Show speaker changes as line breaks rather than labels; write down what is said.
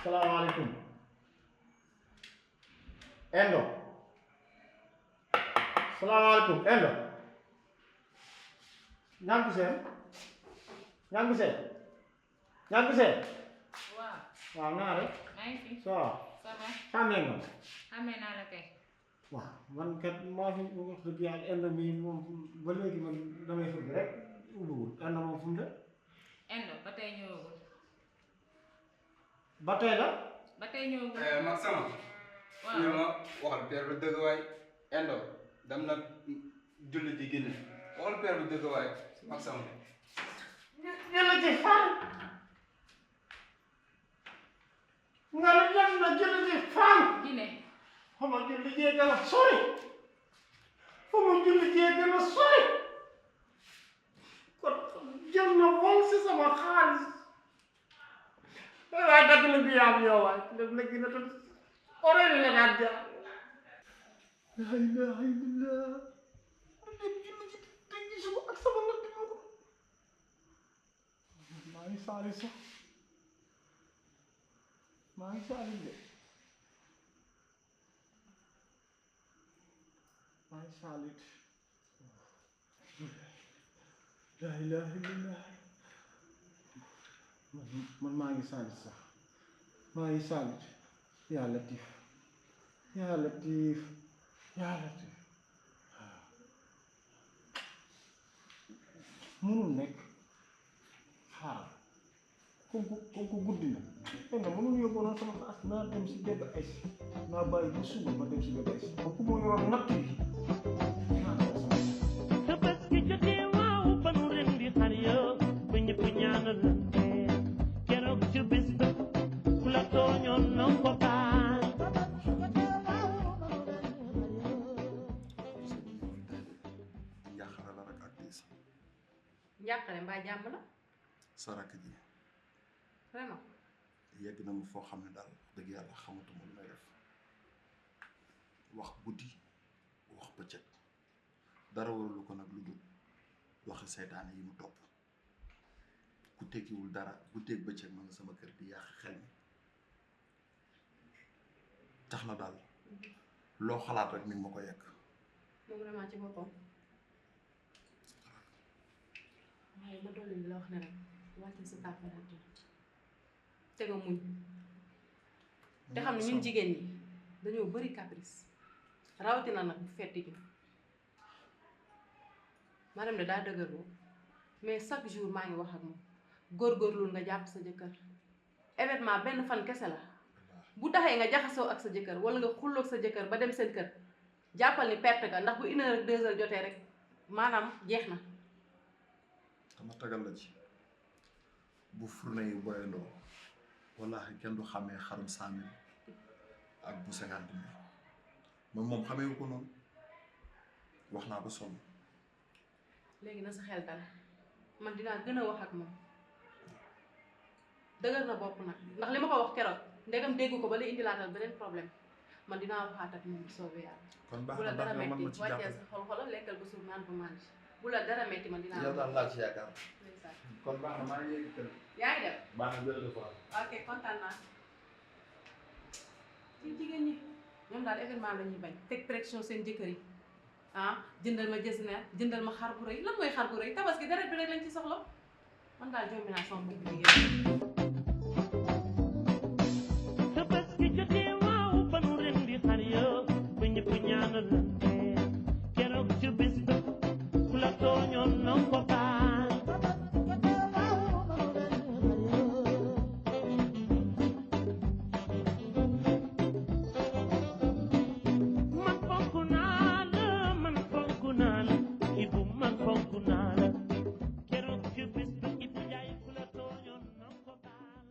salaamaaleykum Endo salaamaaleykum Endo ñànk seen ñànk seen ñànk seen
waaw
waaw naa rek
maa ngi fi
ça va
ça va
xàmmee nga
xamee naa la kay
waaw man kat maa fi wax dëgg yàlla Endo mi moom ba léegi man damay fëgg rek ubbiwul Endo moom fu mu de
Endo ba tey ñëwagul
ba tey la
ba tey ñëwagul
mag sama
waaw
ñu ma waxal père bu dëgg waay Endo dem na julli ji Guinée waxal père bu dëgg waay mag sama
jëla ci fan nga ne dem na jëla ci fan
Guinée
xama julli jee gën a sori xama julli jee gën a sori kon jël na vol si sama xaalis waaye dagg na bi yaam yow waay def na gën a tëdd oreille la daan jaar la ilaha illallah dem julli ji te gisuma ak sama natt bi ko maa ngi saali sax maa ngi saali de maa ngi saalit la ilaha illallah man maa ngi saalit sax maa ngi saalit yaa latif yaa latif yaa latif waaw mënul nekk xaaral comme que guddi na nga mënul yóbbu noonu sama xaas naa dem si bébé ay si naa bàyyi ba suba ma dem si bébé ay si comme que moo yoroon natt bi
Tabaski jotee waaw ba nu ren di xar yo ba ñëpp ñaanalante keroog ci bis ba ku la tooñoon nang ko baal
njàqare la rek ak diis
njàqare mbaa jàmm la
sa rakk ji
vraiment
yegg na ma foo xam ne daal dëgg yàlla xamatuma lu may def wax guddi wax bëccëg dara waralu ko nag lu dul waxi seytaane yi mu topp ku tekkiwul dara guddeeg bëccëg ma nga sama kër di yàq xel mi tax na daal loo xalaat rek mi ngi ma ko yegg
moom vraiment ci boppam waaye ma dolli la wax ne rek wàcce sa température te nga muñ te xam ne ñun jigéen ñi dañoo bëri caprice rawatina nag bu fetti ji madame de daa dëgër boobu mais chaque jour maa ngi wax ak moom góorgóorlu nga jàpp sa jëkkër événement benn fan kese la bu taxee nga jaxasoo ak sa jëkkër wala nga xulloog sa jëkkër ba dem seen kër jàppal ni perte nga ndax bu 1 heure ak 2 heures jotee rek maanaam jeex na
dama tagal la ci bu fourne yi boyandoo wallaahi kenn du xàmmee xarum 100 000 ak bu 50 000 moom xamee ko noonu wax naa ba sonn
léegi na sa xel dal man dinaa gën a wax ak moom dëgër na bopp nag ndax li ma ko wax keroog ndegam dégg ko ba lay indilaatal beneen problème man dinaa waxaat ak moom bu soobee yàlla
kon baax
bu la
na
dara
baax na man ma
metti
ci
wàccee
jàppale
sa xol-xol lekkal ba suur naan ba màndi bu la dara metti man dinaa
yow daal laa ci yaakaar
ndeysaan
kon baax na maa ngi yegg kër
yaa ngi dem
baax na jërëjëf waay
ok kontaan naa ci jigéen ñi ñoom daal événement la ñuy bañ teg pression seen jëkkër yi ah jëndal ma jësneer jëndal ma xar bu rëy lan mooy xar bu rëy tabaski deret bi rek lañ ci soxla man daal jombi naa sama bopp jigéen